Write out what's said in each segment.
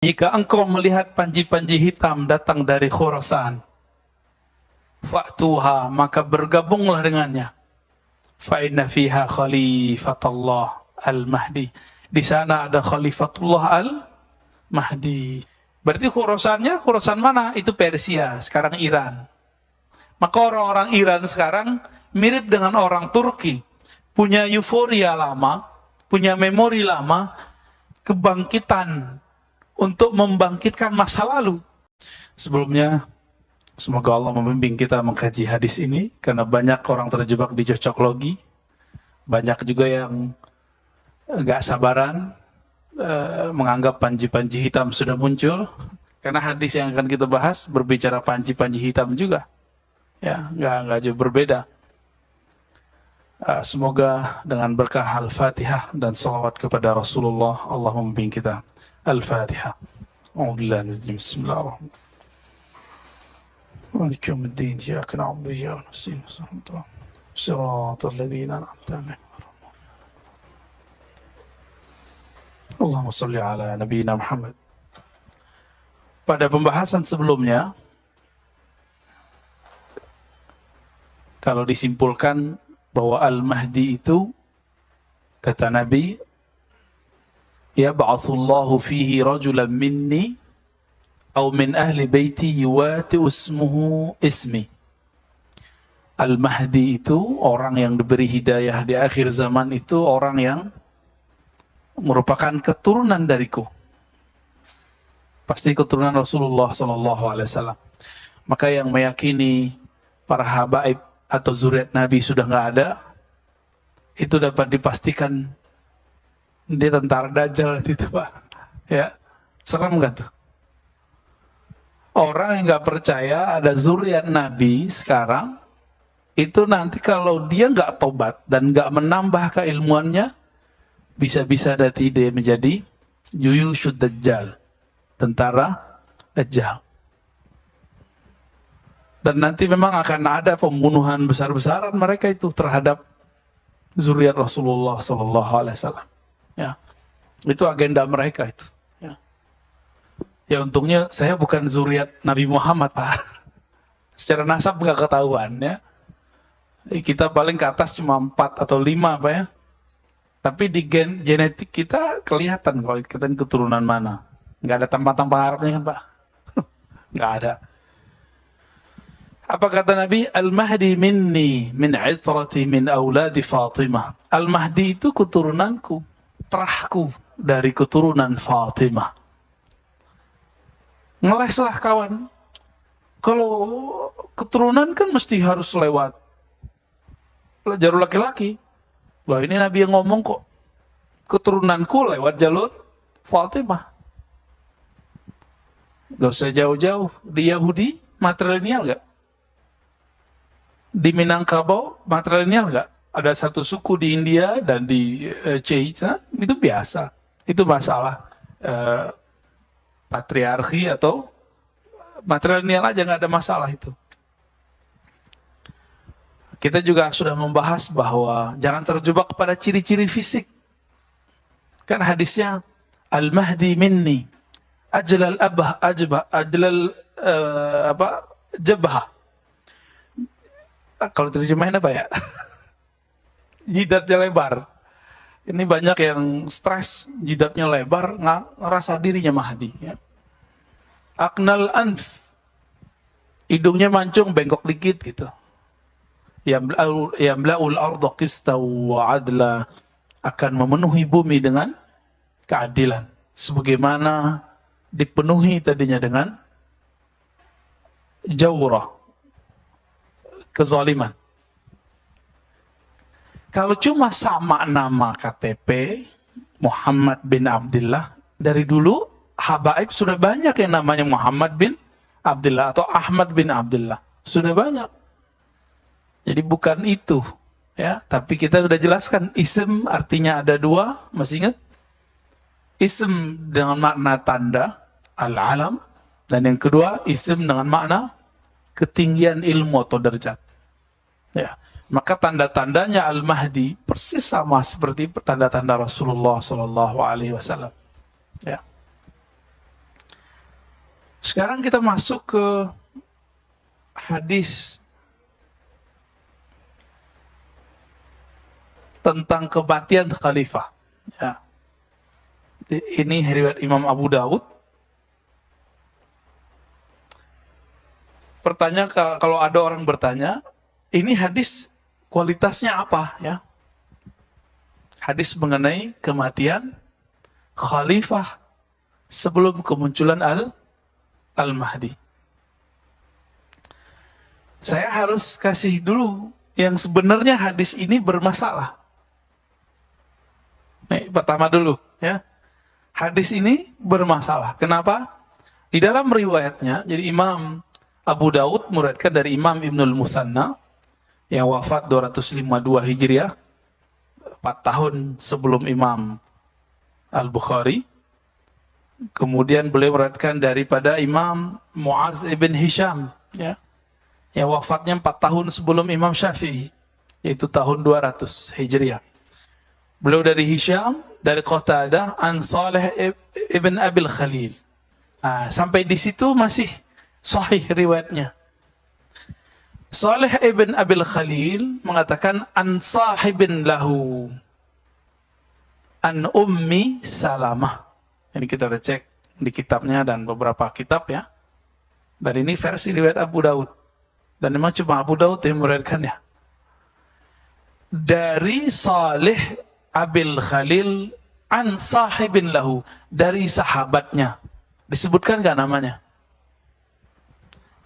Jika engkau melihat panji-panji hitam datang dari Khurasan, fa'tuha, maka bergabunglah dengannya. Fa inna fiha khalifatullah al-Mahdi. Di sana ada khalifatullah al-Mahdi. Berarti Khurasan mana? Itu Persia, sekarang Iran. Maka orang-orang Iran sekarang mirip dengan orang Turki. Punya euforia lama, punya memori lama, kebangkitan untuk membangkitkan masa lalu. Sebelumnya, semoga Allah membimbing kita mengkaji hadis ini, karena banyak orang terjebak di cocoklogi, banyak juga yang gak sabaran, menganggap panji-panji hitam sudah muncul, karena hadis yang akan kita bahas berbicara panji-panji hitam juga. Ya, nggak jauh berbeda. Semoga dengan berkah Al-Fatihah dan salawat kepada Rasulullah, Allah membimbing kita. Al-Fatihah. Bismillahirrahmanirrahim. مالك يوم الدين إياك نعبد وإياك نستعين صراط الذين أنعمت عليهم اللهم صل على نبينا Muhammad. Pada pembahasan sebelumnya, kalau disimpulkan bahwa Al-Mahdi itu, kata Nabi, yab'atsullahu fihi rajulan minni atau min ahli baiti yuwati ismuhu ismi. Al-Mahdi itu orang yang diberi hidayah di akhir zaman, itu orang yang merupakan keturunan dariku, pasti keturunan Rasulullah SAW. Maka yang meyakini para habaib atau zuriat Nabi sudah nggak ada, itu dapat dipastikan dia tentara Dajjal itu, Pak. Ya, serem nggak tuh? Orang yang nggak percaya ada zuriat Nabi sekarang, itu nanti kalau dia nggak tobat dan nggak menambah keilmuannya, bisa-bisa nanti dia menjadi Juyushud Dajjal, tentara Dajjal. Dan nanti memang akan ada pembunuhan besar-besaran mereka itu terhadap zuriat Rasulullah SAW. Ya, itu agenda mereka itu. Ya untungnya saya bukan zuriat Nabi Muhammad, Pak. Secara nasab nggak ketahuan ya. Kita paling ke atas cuma 4 atau 5, Pak ya. Tapi di genetik kita kelihatan kalau kita keturunan mana. Nggak ada tampang-tampang Arabnya kan, Pak? Nggak ada. Apa kata Nabi? Al-Mahdi minni min itrati min auladi Fatimah. Al-Mahdi itu keturunanku, terahku dari keturunan Fatimah. Ngeleslah kawan. Kalau keturunan kan mesti harus lewat jalur laki-laki. Wah, ini Nabi yang ngomong kok. Keturunanku lewat jalur Fatimah. Gak usah jauh-jauh. Di Yahudi matrilineal gak? Di Minangkabau matrilineal gak? Ada satu suku di India dan di China, itu biasa. Itu masalah patriarki atau matrilineal aja, nggak ada masalah itu. Kita juga sudah membahas bahwa jangan terjebak pada ciri-ciri fisik. Kan hadisnya Al-Mahdi minni ajlal abah ajbah ajlal jabah. Kalau terjemahin apa ya? Jidatnya lebar. Ini banyak yang stres, jidatnya lebar, ngerasa dirinya Mahdi. Ya. Aknal anf, hidungnya mancung, bengkok dikit gitu. Yamla'ul arda qista wa adla, akan memenuhi bumi dengan keadilan. Sebagaimana dipenuhi tadinya dengan jawrah, kezaliman. Kalau cuma sama nama KTP Muhammad bin Abdullah, dari dulu habaib sudah banyak yang namanya Muhammad bin Abdullah atau Ahmad bin Abdullah, sudah banyak. Jadi bukan itu ya, tapi kita sudah jelaskan ism artinya ada 2, masih ingat? Ism dengan makna tanda al-alam, dan yang kedua ism dengan makna ketinggian ilmu atau derajat. Ya. Maka tanda-tandanya Al-Mahdi persis sama seperti tanda-tanda Rasulullah SAW. Ya. Sekarang kita masuk ke hadis tentang kematian khalifah. Ya. Ini riwayat Imam Abu Daud. Pertanyaan, kalau ada orang bertanya, ini hadis kualitasnya apa? Ya, hadis mengenai kematian khalifah sebelum kemunculan Al-Mahdi. Saya harus kasih dulu yang sebenarnya hadis ini bermasalah. Nih, pertama dulu ya. Hadis ini bermasalah. Kenapa? Di dalam riwayatnya, jadi Imam Abu Daud meriwayatkan dari Imam Ibnul Musanna yang wafat 252 Hijriah, 4 tahun sebelum Imam Al-Bukhari. Kemudian beliau meriwayatkan daripada Imam Muaz ibn Hisham, ya, yang wafatnya 4 tahun sebelum Imam Syafi'i, yaitu tahun 200 Hijriah. Beliau dari Hisham, dari Qatadah, an Saleh ibn Abil Khalil. Sampai di situ masih sahih riwayatnya. Saleh ibn Abil Khalil mengatakan an sahibin lahu an ummi Salamah. Ini kita udah cek di kitabnya dan beberapa kitab ya. Dan ini versi riwayat Abu Daud. Dan memang cuma Abu Daud yang meriwayatkannya. Dari Saleh Abil Khalil an sahibin lahu, dari sahabatnya. Disebutkan gak namanya?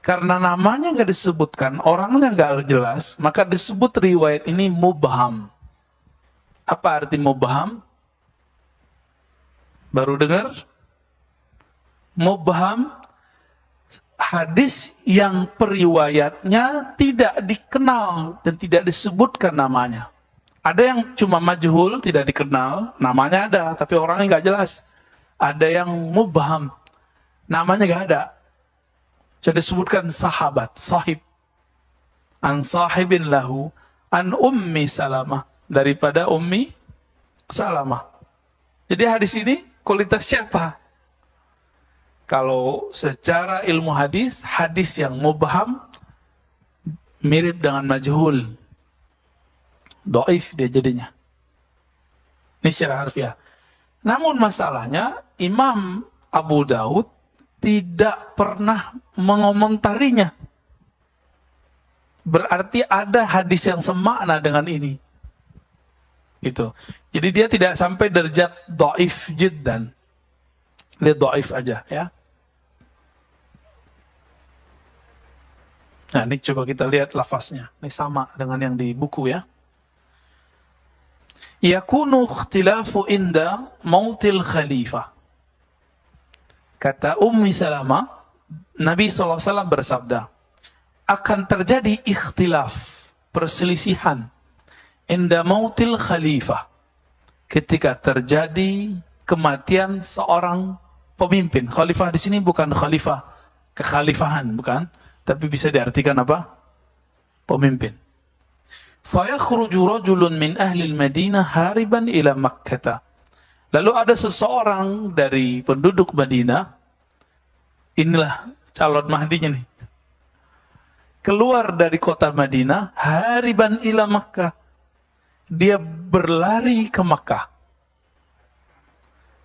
Karena namanya gak disebutkan, orangnya gak jelas, maka disebut riwayat ini mubham. Apa arti mubham? Baru dengar? Mubham, hadis yang periwayatnya tidak dikenal dan tidak disebutkan namanya. Ada yang cuma majhul, tidak dikenal, namanya ada, tapi orangnya nggak jelas. Ada yang mubham, namanya nggak ada. Jadi disebutkan sahabat, sahib. An sahibin lahu, an ummi Salamah. Daripada ummi Salamah. Jadi hadis ini kualitasnya apa? Kalau secara ilmu hadis, hadis yang mubham mirip dengan majhul. Dhaif dia jadinya. Ini secara harfiah. Namun masalahnya Imam Abu Daud tidak pernah mengomentarinya. Berarti ada hadis yang semakna dengan ini. Gitu. Jadi dia tidak sampai derajat dhaif jiddan. Dia dhaif aja ya. Nah, ini coba kita lihat lafaznya. Ini sama dengan yang di buku ya. Yakunu ikhtilafu inda mautil khalifah. Kata Ummi Salamah, Nabi SAW bersabda, akan terjadi ikhtilaf, perselisihan, inda mautil khalifah, ketika terjadi kematian seorang pemimpin. Khalifah di sini bukan khalifah kekhalifahan, bukan, tapi bisa diartikan apa? Pemimpin. Fayakhruju rajulun min ahli al-Madinah hariban ila Makkah. Lalu ada seseorang dari penduduk Madinah, inilah calon Mahdinya nih, keluar dari kota Madinah, hariban ila Makkah. Dia berlari ke Makkah.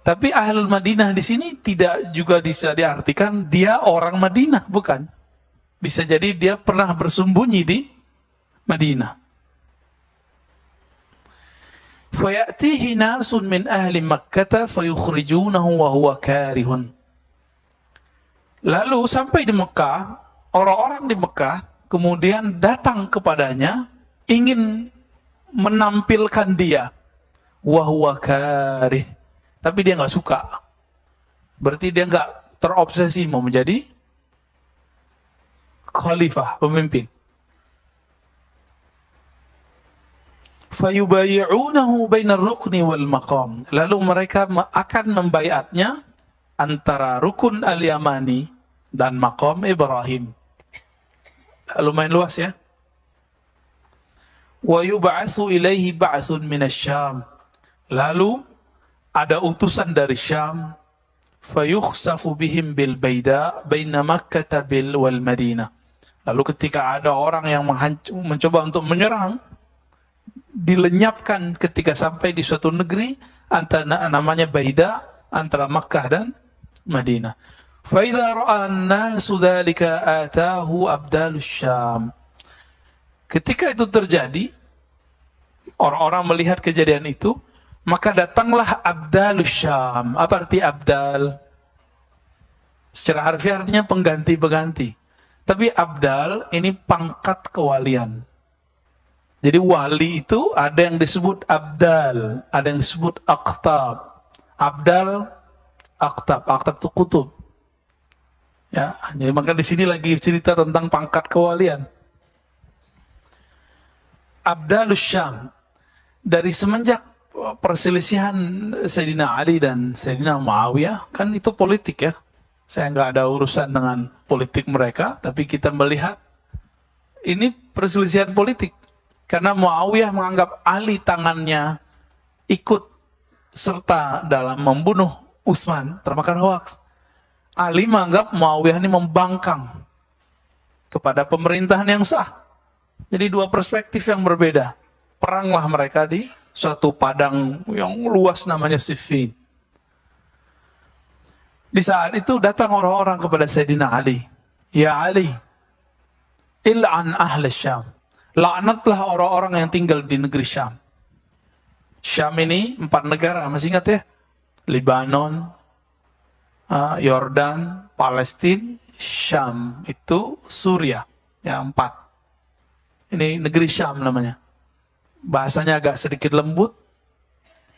Tapi Ahlul Madinah di sini tidak juga bisa diartikan dia orang Madinah, bukan. Bisa jadi dia pernah bersembunyi di Madinah. Fayatihi nasun min ahli Makkah fayukhrijunahu wa huwa karihun. Lalu sampai di Mekah, orang-orang di Mekah kemudian datang kepadanya ingin menampilkan dia, wa huwa karih, tapi dia nggak suka. Berarti dia nggak terobsesi mau menjadi khalifah, pemimpin. Fayubayi'unahu bainar rukni wal maqam. Lalu mereka akan membaiatnya antara rukun al-Yamani dan maqam Ibrahim. Lumayan luas ya. Wa yub'atsu ilaihi ba'tsun minasyam. Lalu ada utusan dari Syam fayukhsafu bihim bil baida baina Makkah wal Madinah. Lalu ketika ada orang yang mencoba untuk menyerang, dilenyapkan ketika sampai di suatu negeri antara namanya Baida, antara Makkah dan Madinah. Fa idza ra'a an-nasu dzalika atahu abdalus Syam. Ketika itu terjadi, orang-orang melihat kejadian itu, maka datanglah abdalus Syam. Apa arti abdal? Secara harfiah artinya pengganti-pengganti. Tapi abdal ini pangkat kewalian. Jadi wali itu ada yang disebut abdal, ada yang disebut aqtab. Abdal, aqtab, aqtab itu kutub. Ya, jadi maka di sini lagi cerita tentang pangkat kewalian. Abdalus Syam, dari semenjak perselisihan Sayyidina Ali dan Sayyidina Muawiyah, kan itu politik ya. Saya nggak ada urusan dengan politik mereka, tapi kita melihat ini perselisihan politik. Karena Muawiyah menganggap Ali tangannya ikut serta dalam membunuh Utsman, termakan hoaks. Ali menganggap Muawiyah ini membangkang kepada pemerintahan yang sah. Jadi dua perspektif yang berbeda. Peranglah mereka di suatu padang yang luas namanya Siffin. Di saat itu datang orang-orang kepada Sayyidina Ali. Ya Ali, il'an ahli Syam. Laknatlah orang-orang yang tinggal di negeri Syam. Syam ini 4 negara, masih ingat ya? Libanon, Yordan, Palestina, Syam. Itu Suriah, ya 4. Ini negeri Syam namanya. Bahasanya agak sedikit lembut,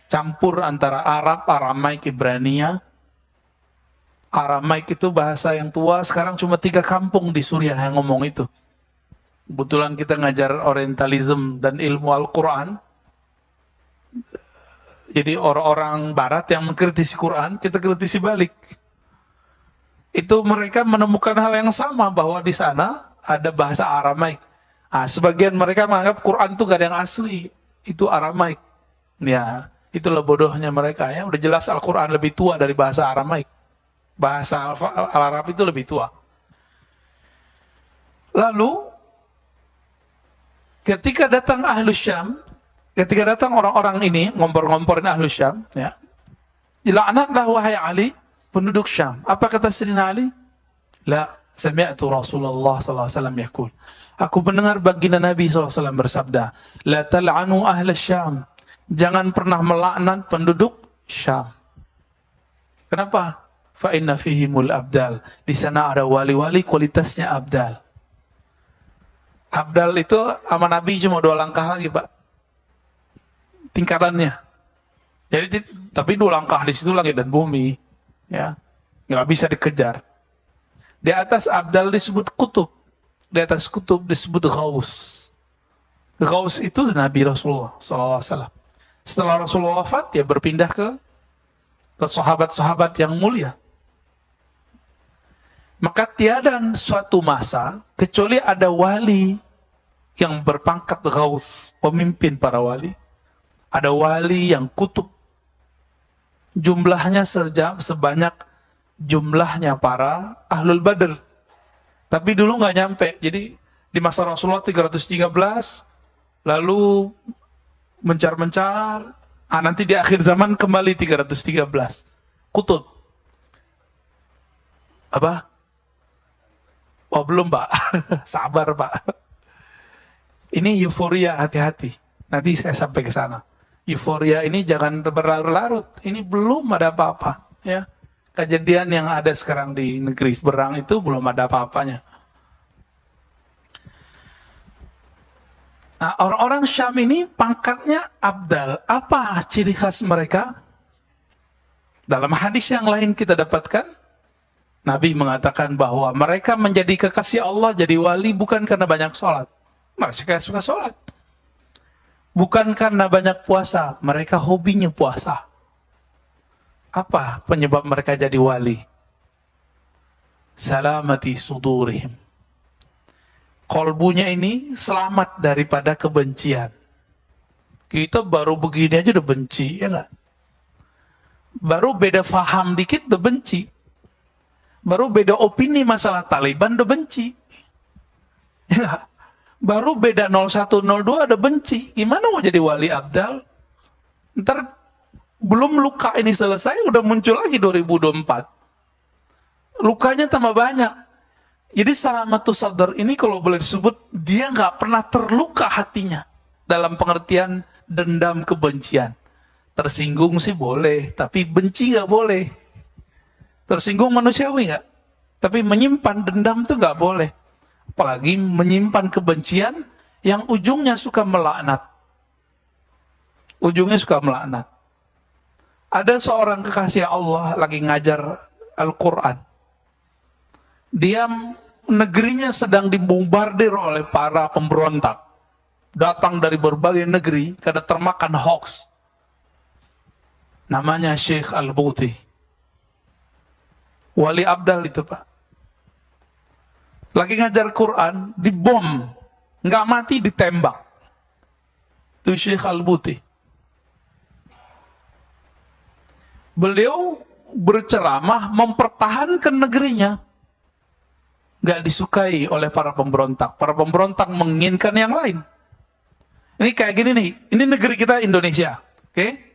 campur antara Arab, Aramaik, Ibrania. Aramaik itu bahasa yang tua, sekarang cuma 3 kampung di Suriah yang ngomong itu. Kebetulan kita ngajar Orientalism dan ilmu Al-Quran. Jadi orang-orang Barat yang mengkritisi Quran, kita kritisi balik. Itu mereka menemukan hal yang sama, bahwa di sana ada bahasa Aramaik. Sebagian mereka menganggap Quran itu gak ada yang asli, itu Aramaik. Ya, itulah bodohnya mereka ya. Udah jelas Al-Quran lebih tua dari bahasa Aramaik. Bahasa Al-Arab itu lebih tua. Lalu ketika datang Ahlus Syam, ketika datang orang-orang ini ngompor-ngomporin Ahlus Syam, ya, dilaknatlah wahai Ali, penduduk Syam. Apa kata Sayyidina Ali? La sami'tu Rasulullah sallallahu alaihi wasallam yaqul. Aku mendengar baginda Nabi sallallahu alaihi wasallam bersabda, la tal'anu ahlus Syam. Jangan pernah melaknat penduduk Syam. Kenapa? Fa inna fihimul abdal. Di sana ada wali-wali kualitasnya abdal. Abdal itu sama Nabi cuma 2 langkah lagi, Pak. Tingkatannya. Jadi tapi 2 langkah di situ langit dan bumi, ya. Nggak bisa dikejar. Di atas abdal disebut kutub. Di atas kutub disebut ghaus. Ghaus itu Nabi Rasulullah SAW. Setelah Rasulullah wafat, dia berpindah ke sahabat-sahabat yang mulia. Maka tiada suatu masa kecuali ada wali yang berpangkat ghaus, pemimpin para wali. Ada wali yang kutub. Jumlahnya sebanyak jumlahnya para ahlul badr. Tapi dulu nggak nyampe. Jadi di masa Rasulullah 313, lalu mencar-mencar, nanti di akhir zaman kembali 313. Kutub. Apa? Oh belum Pak, sabar Pak. Ini euforia, hati-hati. Nanti saya sampai ke sana. Euforia ini jangan berlarut-larut. Ini belum ada apa-apa. Ya, kejadian yang ada sekarang di negeri Berang itu belum ada apa-apanya. Nah, orang-orang Syam ini pangkatnya abdal. Apa ciri khas mereka? Dalam hadis yang lain kita dapatkan, Nabi mengatakan bahwa mereka menjadi kekasih Allah, jadi wali bukan karena banyak sholat. Mereka suka sholat. Bukan karena banyak puasa, mereka hobinya puasa. Apa penyebab mereka jadi wali? Salamati sudurihim. Kolbunya ini selamat daripada kebencian. Kita baru begini aja udah benci, ya nggak? Baru beda faham dikit udah benci. Baru beda opini masalah Taliban udah benci. Ya. Baru beda 0102 ada benci. Gimana mau jadi wali abdal? Ntar belum luka ini selesai udah muncul lagi 2024. Lukanya tambah banyak. Jadi salamatus sadar ini kalau boleh disebut dia nggak pernah terluka hatinya dalam pengertian dendam kebencian. Tersinggung sih boleh, tapi benci nggak boleh. Tersinggung manusiawi nggak? Tapi menyimpan dendam itu nggak boleh. Apalagi menyimpan kebencian yang ujungnya suka melaknat. Ujungnya suka melaknat. Ada seorang kekasih Allah lagi ngajar Al-Quran. Dia negerinya sedang dibombardir oleh para pemberontak. Datang dari berbagai negeri karena termakan hoax. Namanya Syekh Al-Buti. Wali Abdal itu Pak. Lagi ngajar Quran, dibom. Nggak mati, ditembak. Itu Syekh Al-Buti. Beliau berceramah mempertahankan negerinya. Nggak disukai oleh para pemberontak. Para pemberontak menginginkan yang lain. Ini kayak gini nih. Ini negeri kita Indonesia. Oke?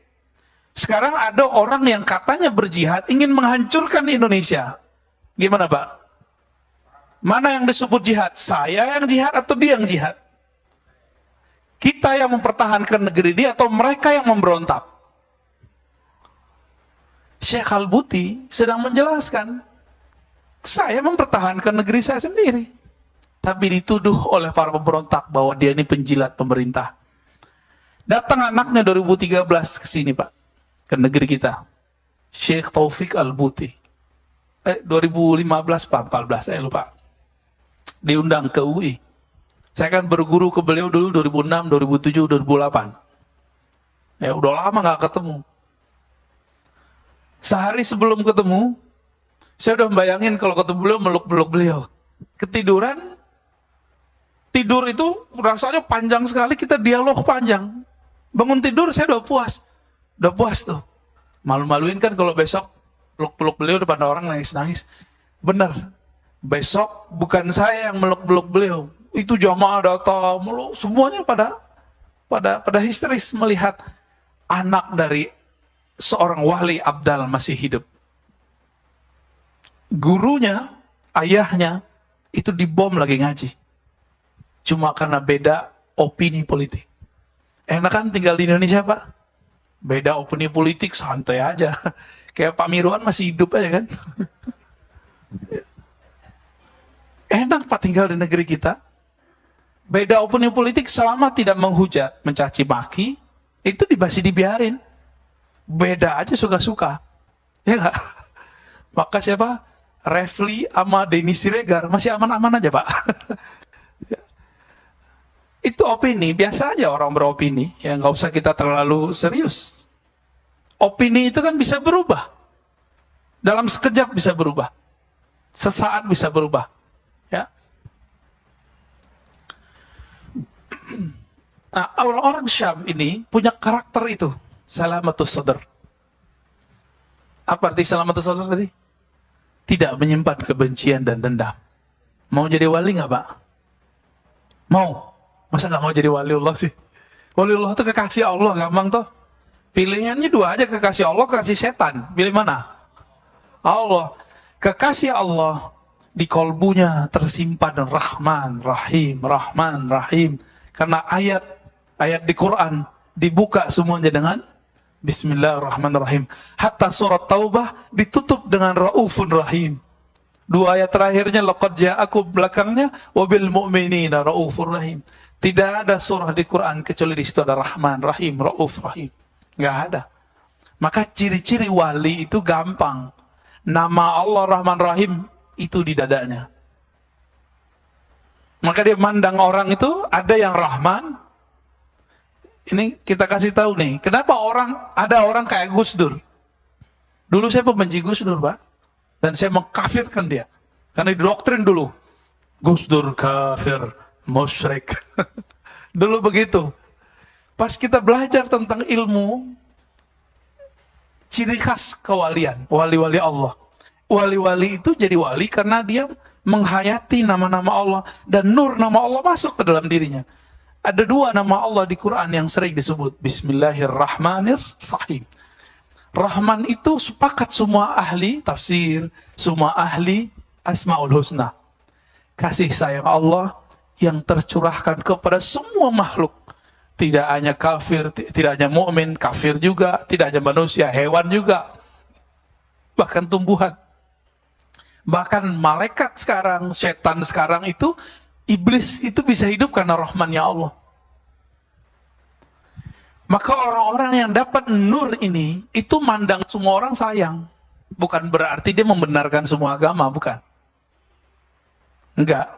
Sekarang ada orang yang katanya berjihad ingin menghancurkan Indonesia. Gimana Pak? Mana yang disebut jihad? Saya yang jihad atau dia yang jihad? Kita yang mempertahankan negeri dia atau mereka yang memberontak? Syekh Al-Buti sedang menjelaskan, saya mempertahankan negeri saya sendiri. Tapi dituduh oleh para pemberontak bahwa dia ini penjilat pemerintah. Datang anaknya 2013 ke sini Pak, ke negeri kita. Syekh Taufik Al-Buti. 2015 Pak, 14 saya lupa. Diundang ke UI. Saya kan berguru ke beliau dulu 2006, 2007, 2008. Ya udah lama nggak ketemu. Sehari sebelum ketemu, saya udah membayangin kalau ketemu beliau, meluk-meluk beliau. Ketiduran, tidur itu rasanya panjang sekali, kita dialog panjang. Bangun tidur saya udah puas tuh. Malu-maluin kan kalau besok peluk-peluk beliau depan orang nangis-nangis. Bener. Besok bukan saya yang meluk-meluk beliau. Itu jamaah datang, semuanya pada histeris melihat anak dari seorang wali abdal masih hidup. Gurunya, ayahnya, itu dibom lagi ngaji. Cuma karena beda opini politik. Enak kan tinggal di Indonesia Pak? Beda opini politik, santai aja. Kayak Pak Mirwan masih hidup aja kan? Enak Pak tinggal di negeri kita. Beda opini politik selama tidak menghujat, mencaci maki, itu dibiarin. Beda aja suka-suka. Ya nggak? Maka siapa? Refli sama Denny Siregar masih aman-aman aja Pak. Itu opini, biasa aja orang beropini. Ya nggak usah kita terlalu serius. Opini itu kan bisa berubah. Dalam sekejap bisa berubah. Sesaat bisa berubah. Ya. Nah, orang Syam ini punya karakter itu. Salamatus sadar. Apa arti salamatus sadar tadi? Tidak menyimpan kebencian dan dendam. Mau jadi wali nggak Pak? Mau. Masa nggak mau jadi waliullah sih? Waliullah itu kekasih Allah, gampang toh. Pilihannya dua aja, kekasih Allah, kekasih setan. Pilih mana? Allah. Kekasih Allah di kolbunya tersimpan Rahman, Rahim, Rahman, Rahim. Karena ayat di Quran dibuka semuanya dengan Bismillahirrahmanirrahim. Hatta surat Taubah ditutup dengan Raufun Rahim. Dua ayat terakhirnya laqad ja'akum, belakangnya wabil mu'minina Raufur Rahim. Tidak ada surah di Quran kecuali di situ ada Rahman, Rahim, Rauf, Rahim. Nggak ada. Maka ciri-ciri wali itu gampang. Nama Allah Rahman Rahim itu di dadanya. Maka dia mandang orang itu ada yang Rahman. Ini kita kasih tahu nih, kenapa ada orang kayak Gus Dur. Dulu saya pembenci Gus Dur, Pak. Dan saya mengkafirkan dia. Karena didoktrin dulu. Gus Dur kafir, musyrik. Dulu begitu. Pas kita belajar tentang ilmu, ciri khas kewalian, wali-wali Allah. Wali-wali itu jadi wali karena dia menghayati nama-nama Allah dan nur nama Allah masuk ke dalam dirinya. Ada 2 nama Allah di Quran yang sering disebut, Bismillahirrahmanirrahim. Rahman itu sepakat semua ahli tafsir, semua ahli Asmaul Husna. Kasih sayang Allah yang tercurahkan kepada semua makhluk. Tidak hanya kafir, tidak hanya mukmin, kafir juga, tidak hanya manusia, hewan juga, bahkan tumbuhan. Bahkan malaikat sekarang, setan sekarang itu, iblis itu bisa hidup karena rahmannya Allah. Maka orang-orang yang dapat nur ini, itu mandang semua orang sayang. Bukan berarti dia membenarkan semua agama, bukan. Enggak.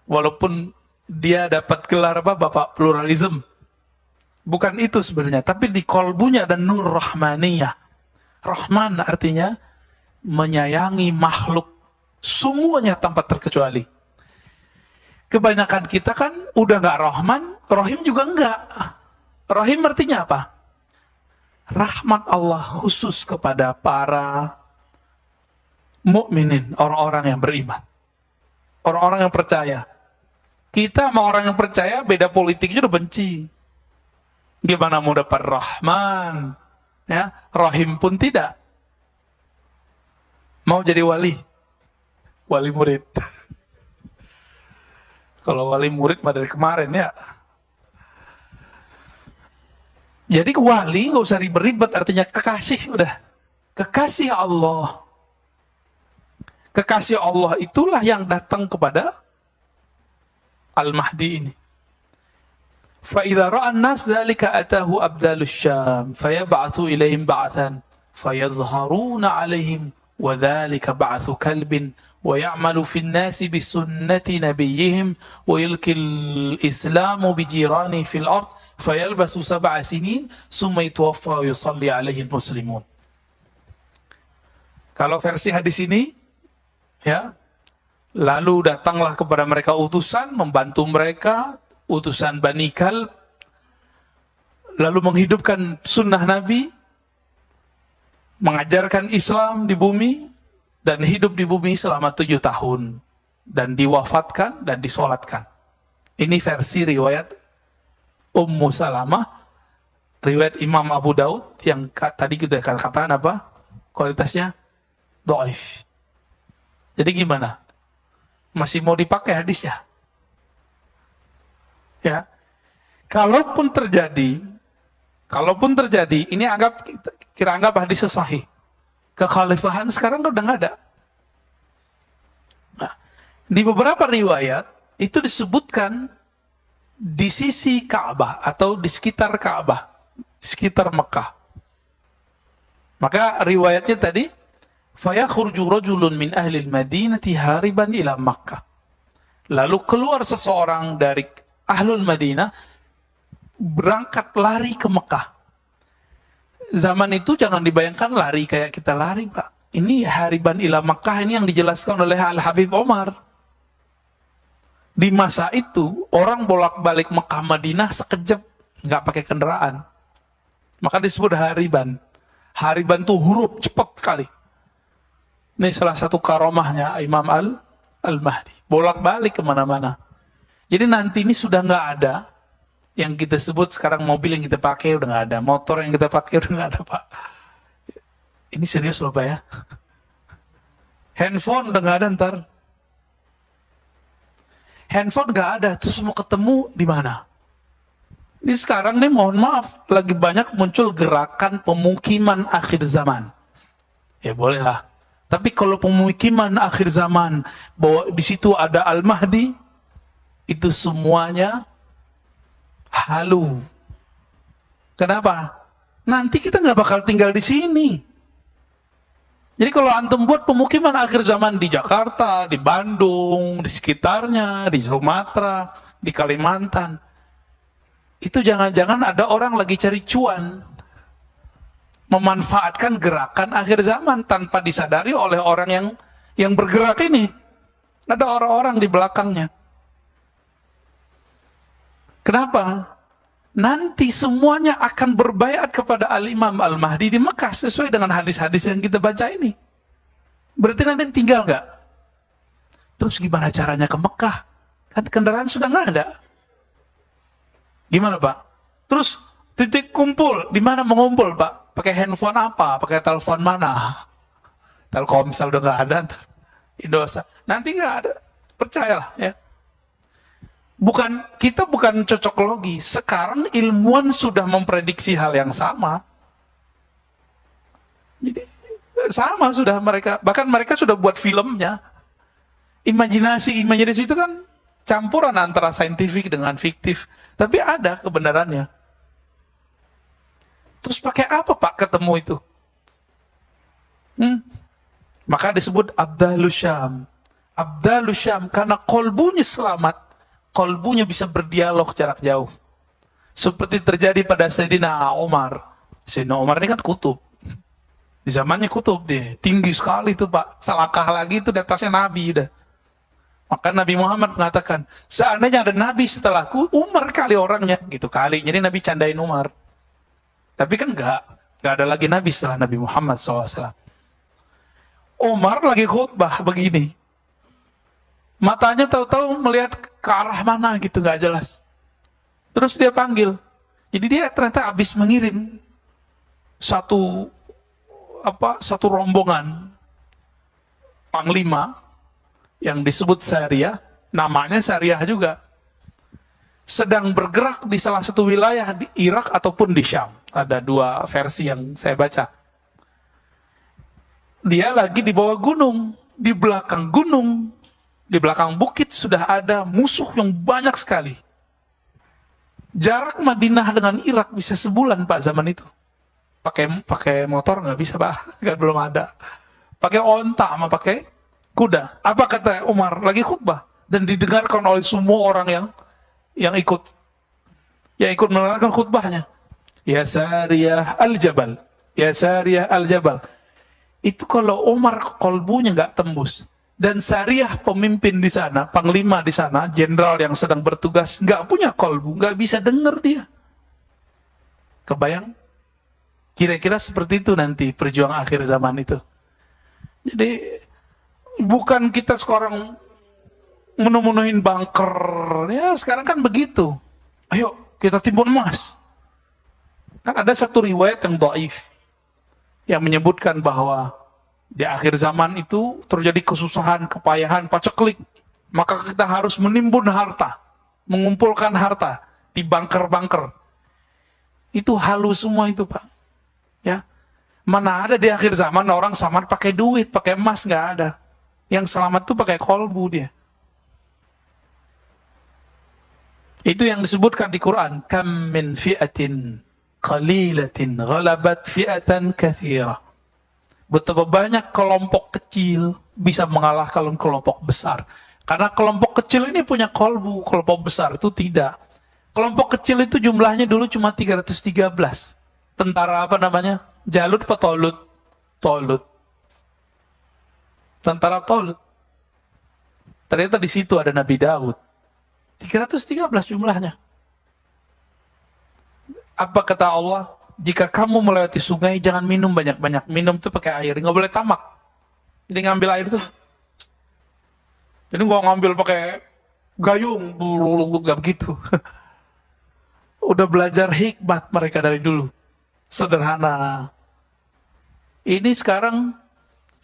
Walaupun dia dapat gelar apa, Bapak pluralisme. Bukan itu sebenarnya, tapi di kolbunya ada nur rahmaniyah. Rahman artinya menyayangi makhluk semuanya tanpa terkecuali. Kebanyakan kita kan udah nggak Rahman, Rahim juga nggak. Rahim artinya apa? Rahmat Allah khusus kepada para mukminin, orang-orang yang beriman, orang-orang yang percaya. Kita sama orang yang percaya beda politiknya udah benci. Gimana mau dapat Rahman? Ya, Rahim pun tidak. Mau jadi wali murid. Kalau wali murid mah dari kemarin ya. Jadi wali nggak usah ribet-ribet, artinya kekasih udah. Kekasih Allah. Kekasih Allah itulah yang datang kepada Al-Mahdi ini. فَإِذَا رَأَى النَّاسَ ذَلِكَ أَتَاهُ أَبْدَالُ الشَّامِ فَيَبْعَثُ إِلَيْهِمْ بَعْثًا فَيَظْهَرُونَ عَلَيْهِمْ وَذَلِكَ بَعْثُ كَلْبٍ وَيَعْمَلُ فِي النَّاسِ بِسُنَّةِ نَبِيِّهِمْ وَيُلْقِي الْإِسْلَامُ بِجِيرَانِهِ فِي الْأَرْضِ فَيَلْبَثُ 7 سِنِينَ ثُمَّ يُتَوَفَّى وَيُصَلِّي عَلَيْهِ الْمُسْلِمُونَ. Kalau versi hadis ini, ya, lalu datanglah kepada mereka utusan, membantu mereka, utusan Bani Kalb, lalu menghidupkan sunnah Nabi, mengajarkan Islam di bumi, dan hidup di bumi selama 7 tahun. Dan diwafatkan dan disolatkan. Ini versi riwayat Ummu Salamah, riwayat Imam Abu Daud, yang tadi kita katakan apa? Kualitasnya dhaif. Jadi gimana? Masih mau dipakai hadisnya? Ya. Kalaupun terjadi, ini kita anggap hadis sahih. Kekhalifahan sekarang udah nggak ada. Nah, di beberapa riwayat itu disebutkan di sisi Ka'bah atau di sekitar Ka'bah, di sekitar Mekah. Maka riwayatnya tadi, fayakhruju rajulun min ahli al-Madinati hariban ila Makkah. Lalu keluar seseorang dari Ahlul Madinah berangkat lari ke Mekah. Zaman itu jangan dibayangkan lari kayak kita lari, Pak. Ini hariban ila Makkah, ini yang dijelaskan oleh Al-Habib Omar. Di masa itu orang bolak-balik Mekah Madinah sekejap, nggak pakai kendaraan. Maka disebut hariban. Hariban tuh huruf cepat sekali. Ini salah satu karomahnya Imam Al-Mahdi. Bolak-balik kemana-mana. Jadi nanti ini sudah nggak ada yang kita sebut sekarang mobil yang kita pakai udah nggak ada, motor yang kita pakai udah nggak ada, Pak. Ini serius loh, Pak, ya. Handphone udah nggak ada ntar. Handphone nggak ada, terus mau ketemu di mana? Ini sekarang nih, mohon maaf, lagi banyak muncul gerakan pemukiman akhir zaman. Ya bolehlah. Tapi kalau pemukiman akhir zaman bahwa di situ ada Al-Mahdi, itu semuanya halu. Kenapa? Nanti kita nggak bakal tinggal di sini. Jadi kalau antum buat pemukiman akhir zaman di Jakarta, di Bandung, di sekitarnya, di Sumatera, di Kalimantan, itu jangan-jangan ada orang lagi cari cuan, memanfaatkan gerakan akhir zaman tanpa disadari oleh orang yang bergerak ini. Ada orang-orang di belakangnya. Kenapa? nanti semuanya akan berbaiat kepada Al-Imam Al-Mahdi di Mekah sesuai dengan hadis-hadis yang kita baca ini. Berarti nanti tinggal nggak? Terus gimana caranya ke Mekah? Kan kendaraan sudah nggak ada. Gimana Pak? Terus titik kumpul, di mana mengumpul Pak? Pakai handphone apa? Pakai telepon mana? Telkomsel udah nggak ada. Indosat. Nanti nggak ada. Percayalah ya. Kita bukan cocok logi. Sekarang ilmuwan sudah memprediksi hal yang sama. Jadi sama sudah mereka. Bahkan mereka sudah buat filmnya. Imajinasi itu kan campuran antara saintifik dengan fiktif. Tapi ada kebenarannya. Terus pakai apa Pak ketemu itu? Maka disebut Abdalus Syam. Abdalus Syam karena kolbunya selamat. Kolbunya bisa berdialog jarak jauh. Seperti terjadi pada Sayyidina Umar. Sayyidina Umar ini kan kutub. Di zamannya kutub dia. Tinggi sekali itu Pak. Selangkah lagi itu di atasnya Nabi udah. Maka Nabi Muhammad mengatakan, seandainya ada Nabi setelahku, Umar kali orangnya. Gitu kali. Jadi Nabi candain Umar. Tapi kan enggak ada lagi Nabi setelah Nabi Muhammad SAW. Umar lagi khutbah begini. Matanya tahu-tahu melihat ke arah mana gitu, nggak jelas. Terus dia panggil. Jadi dia ternyata habis mengirim satu rombongan panglima yang disebut Sariyah, namanya Sariyah juga. Sedang bergerak di salah satu wilayah di Irak ataupun di Syam. Ada dua versi yang saya baca. Dia lagi di bawah gunung, di belakang gunung. Di belakang bukit sudah ada musuh yang banyak sekali. Jarak Madinah dengan Irak bisa sebulan Pak zaman itu. Pakai motor nggak bisa Pak, nggak belum ada. Pakai onta sama pakai kuda. Apa kata Umar lagi khutbah dan didengarkan oleh semua orang yang ikut mendengarkan khutbahnya. Ya Sariyah al-Jabal, ya Sariyah al-Jabal. Itu kalau Umar kolbunya nggak tembus. Dan Sariyah pemimpin di sana, panglima di sana, jenderal yang sedang bertugas, nggak punya kolbu, nggak bisa dengar dia. Kebayang? Kira-kira seperti itu nanti perjuangan akhir zaman itu. Jadi bukan kita sekarang menemunuhin bunker, ya sekarang kan begitu. Ayo kita timbun emas. Kan ada satu riwayat yang dhaif yang menyebutkan bahwa di akhir zaman itu terjadi kesusahan, kepayahan, paceklik. Maka kita harus menimbun harta, mengumpulkan harta di bunker-bunker. Itu halus semua itu Pak. Ya, mana ada di akhir zaman orang selamat pakai duit, pakai emas, nggak ada. Yang selamat tuh pakai kolbu dia. Itu yang disebutkan di Quran. Kam min fi'atin qalilatin ghalabat fi'atan katsira. Betapa banyak kelompok kecil bisa mengalahkan kelompok besar. Karena kelompok kecil ini punya kolbu, kelompok besar itu tidak. Kelompok kecil itu jumlahnya dulu cuma 313. Tentara apa namanya? Jalut apa Tolut? Tolut. Tentara Tolut. Ternyata di situ ada Nabi Daud. 313 jumlahnya. Apa kata Allah? Jika kamu melewati sungai, jangan minum banyak-banyak. Minum tuh pakai air, nggak boleh tamak. Jadi ngambil air tuh. Jadi nggak ngambil pakai gayung, nggak begitu. Udah belajar hikmat mereka dari dulu. Sederhana. Ini sekarang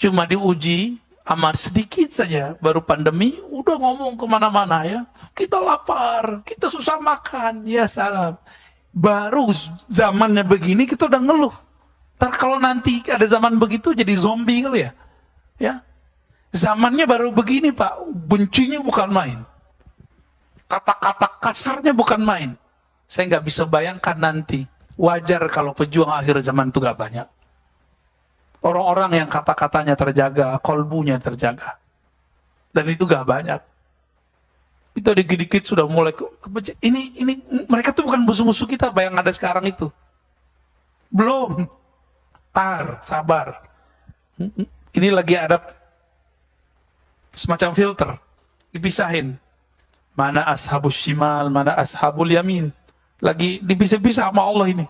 cuma diuji amat sedikit saja. Baru pandemi, udah ngomong kemana-mana ya. Kita lapar, kita susah makan, ya salam. Baru zamannya begini kita udah ngeluh. Ntar kalau nanti ada zaman begitu jadi zombie kali ya. Ya. Zamannya baru begini Pak. Bencinya bukan main. Kata-kata kasarnya bukan main. Saya nggak bisa bayangkan nanti. Wajar kalau pejuang akhir zaman itu gak banyak. Orang-orang yang kata-katanya terjaga, kolbunya terjaga. Dan itu gak banyak. Kita dikit-dikit sudah mulai ini mereka tuh bukan musuh-musuh kita yang ada sekarang itu. Belum. Sabar. Ini lagi ada semacam filter. Dipisahin. Mana ashabus shimal, mana ashabul yamin. Lagi dipisah-pisah sama Allah ini.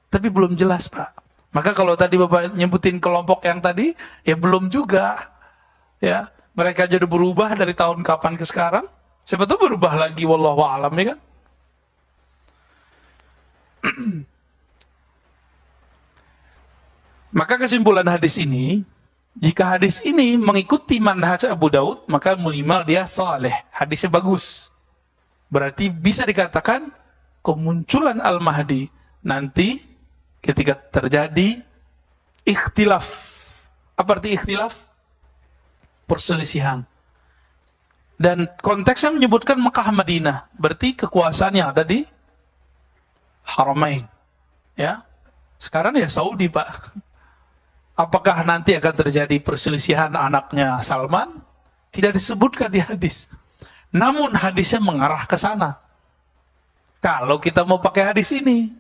Tapi belum jelas, Pak. Maka kalau tadi Bapak nyebutin kelompok yang tadi, ya belum juga. Ya, mereka jadi berubah dari tahun kapan ke sekarang. Siapa tahu berubah lagi, wallahu a'lam, ya kan? Maka kesimpulan hadis ini, jika hadis ini mengikuti manhaj Abu Daud, maka minimal dia saleh, hadisnya bagus. Berarti bisa dikatakan kemunculan Al-Mahdi nanti ketika terjadi ikhtilaf. Apa arti ikhtilaf? Perselisihan. Dan konteksnya menyebutkan Mekah Madinah, berarti kekuasaannya ada di Haramain. Ya. Sekarang ya Saudi, Pak. Apakah nanti akan terjadi perselisihan anaknya Salman? Tidak disebutkan di hadis. Namun hadisnya mengarah ke sana. Kalau kita mau pakai hadis ini,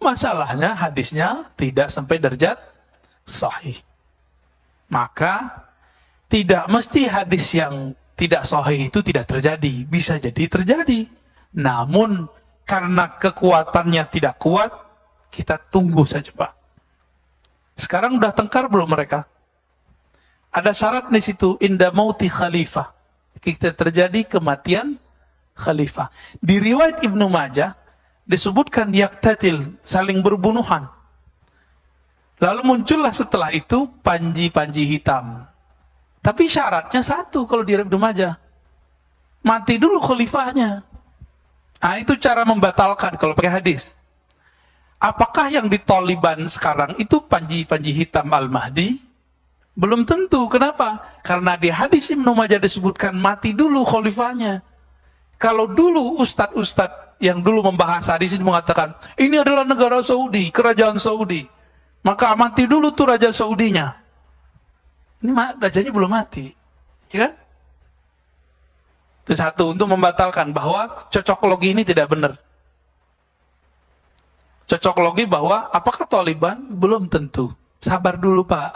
masalahnya hadisnya tidak sampai derajat sahih. Maka tidak mesti hadis yang tidak sahih itu tidak terjadi. Bisa jadi terjadi. Namun karena kekuatannya tidak kuat, kita tunggu saja, Pak. Sekarang udah tengkar belum mereka? Ada syarat di situ, inda mauti khalifah. Kita terjadi kematian khalifah. Di riwayat Ibnu Majah disebutkan yaktatil, saling berbunuhan. Lalu muncullah setelah itu panji-panji hitam. Tapi syaratnya satu kalau di Ibnu Majah. Mati dulu khalifahnya. Nah, itu cara membatalkan kalau pakai hadis. Apakah yang di Taliban sekarang itu panji-panji hitam Al-Mahdi? Belum tentu. Kenapa? Karena di hadis Ibnu Majah disebutkan mati dulu khalifahnya. Kalau dulu ustadz-ustadz yang dulu membahas hadis ini mengatakan, ini adalah negara Saudi, kerajaan Saudi. Maka mati dulu tuh raja Saudinya. Ini rajanya belum mati. Ya kan? Itu satu, untuk membatalkan bahwa cocokologi ini tidak benar. Cocokologi bahwa apakah Taliban? Belum tentu. Sabar dulu, Pak.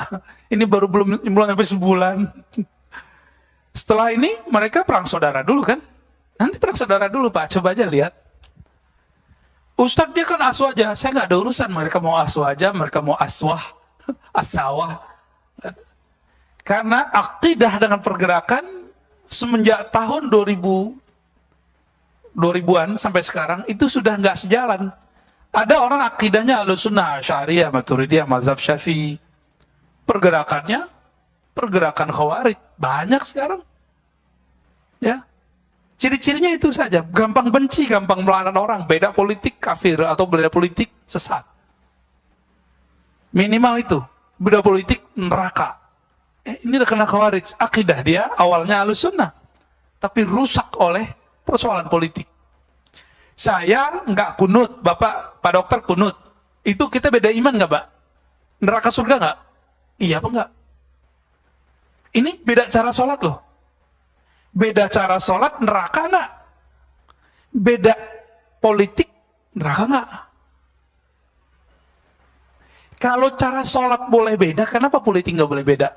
Ini baru belum sampai sebulan. Setelah ini mereka perang saudara dulu kan? Nanti perang saudara dulu, Pak. Coba aja lihat. Ustadz dia kan aswa aja. Saya nggak ada urusan. Mereka mau aswa aja, mereka mau aswah, asawah. Karena akidah dengan pergerakan semenjak tahun 2000-an sampai sekarang itu sudah nggak sejalan. Ada orang akidahnya Ahlussunnah, Asy'ariyah, Maturidiyah, mazhab Syafi'i. Pergerakannya pergerakan Khawarij. Banyak sekarang. Ya. Ciri-cirinya itu saja. Gampang benci, gampang melaknat orang. Beda politik kafir atau beda politik sesat. Minimal itu. Beda politik neraka. Ini udah kena Khawarij. Akidah dia awalnya Ahlussunnah. Tapi rusak oleh persoalan politik. Saya nggak kunut, Bapak, Pak Dokter kunut. Itu kita beda iman nggak, Pak? Neraka surga nggak? Iya apa nggak? Ini beda cara sholat loh. Beda cara sholat, neraka nggak? Beda politik, neraka nggak? Kalau cara sholat boleh beda, kenapa politik nggak boleh beda?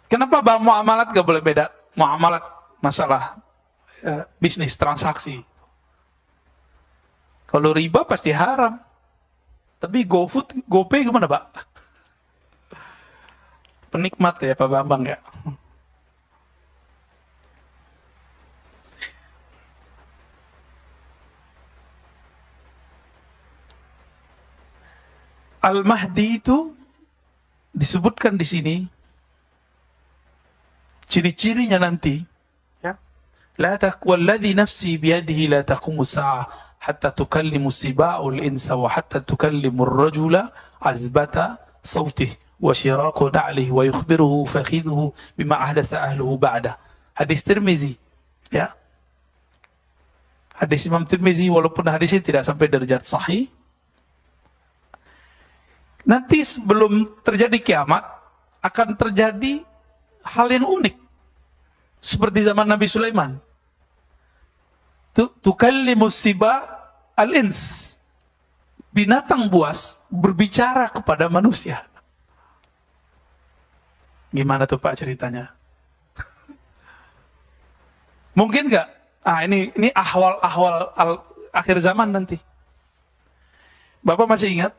Kenapa muamalat nggak boleh beda? Muamalat, masalah bisnis, transaksi. Kalau riba pasti haram. Tapi GoFood, GoPay gimana, Pak? Penikmat ya Pak Bambang ya. Al-Mahdi itu disebutkan di sini ciri-cirinya nanti. La walladhi nafsi biyadihi la taqumu as-sa'ah hatta tukallimu as-siba'u al-insa wa hatta tukallimu ar-rajula azbata sawtihi wa shiraqu na'lihi wa yukhbiruhu fakhidhuhu bima ahdatha ahluhu ba'da. Hadis Tirmizi, ya. Hadis Imam Tirmizi, walaupun hadisnya tidak sampai derajat sahih. Nanti sebelum terjadi kiamat akan terjadi hal yang unik. Seperti zaman Nabi Sulaiman. Tukallimu siba al-ins. Binatang buas berbicara kepada manusia. Gimana tuh Pak ceritanya? Mungkin nggak? Ini ahwal akhir zaman nanti. Bapak masih ingat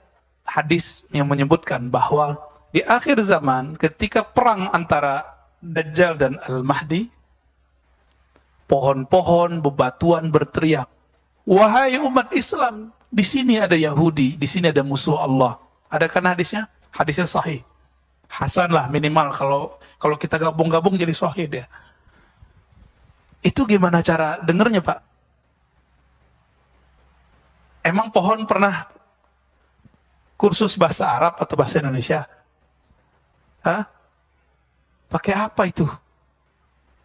hadis yang menyebutkan bahwa di akhir zaman ketika perang antara Dajjal dan Al-Mahdi, pohon-pohon, bebatuan berteriak, "Wahai umat Islam, di sini ada Yahudi, di sini ada musuh Allah." Ada kan hadisnya? Hadisnya sahih. Hasan lah minimal, kalau kita gabung-gabung jadi sahih dia. Itu gimana cara dengernya, Pak? Emang pohon pernah kursus bahasa Arab atau bahasa Indonesia? Hah? Pakai apa itu?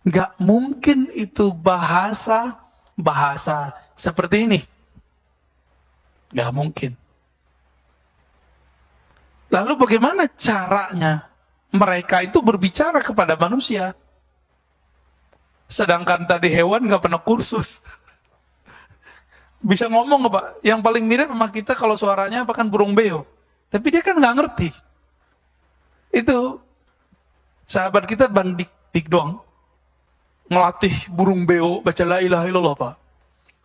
Nggak mungkin itu bahasa seperti ini. Nggak mungkin. Lalu bagaimana caranya mereka itu berbicara kepada manusia? Sedangkan tadi hewan nggak pernah kursus. Bisa ngomong nggak, Pak? Yang paling mirip sama kita kalau suaranya apa kan burung beo. Tapi dia kan nggak ngerti. Itu sahabat kita Bang Dik doang ngelatih burung beo baca la ilaha illallah, Pak.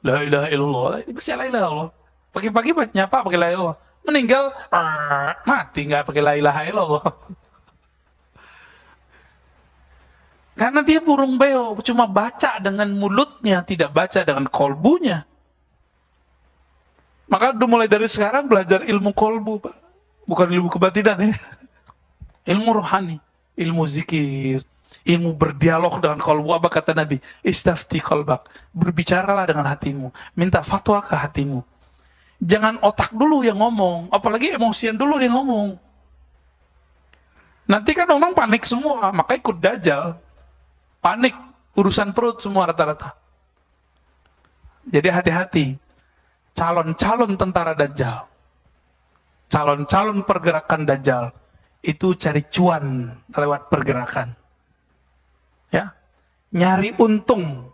La ilaha illallah. Baca la ilaha illallah. Pagi-pagi nyapa pakai la ilaha illallah. Meninggal mati nggak pakai la ilaha illallah. Karena dia burung beo, cuma baca dengan mulutnya, tidak baca dengan kolbunya. Maka udah mulai dari sekarang belajar ilmu kolbu, Pak. Bukan ilmu kebatinan ya. Ilmu rohani, ilmu zikir, ilmu berdialog dengan kolbu. Apa kata Nabi? Istafti kolbak. Berbicaralah dengan hatimu. Minta fatwa ke hatimu. Jangan otak dulu yang ngomong. Apalagi emosian dulu yang ngomong. Nanti kan orang panik semua. Maka ikut Dajjal. Panik. Urusan perut semua rata-rata. Jadi hati-hati. Calon-calon tentara Dajjal, calon-calon pergerakan Dajjal, itu cari cuan lewat pergerakan. Ya, nyari untung.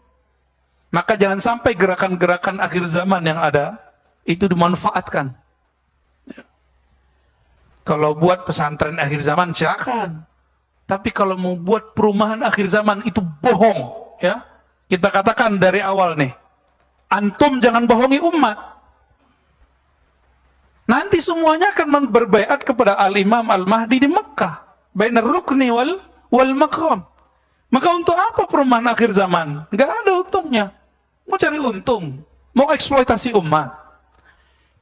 Maka jangan sampai gerakan-gerakan akhir zaman yang ada, itu dimanfaatkan. Ya. Kalau buat pesantren akhir zaman, silakan. Tapi kalau mau buat perumahan akhir zaman, itu bohong. Ya, kita katakan dari awal nih, antum jangan bohongi umat. Nanti semuanya akan berbaiat kepada Al-Imam Al-Mahdi di Mekah. Bainar rukni wal maqam. Maka untuk apa perumahan akhir zaman? Nggak ada untungnya. Mau cari untung. Mau eksploitasi umat.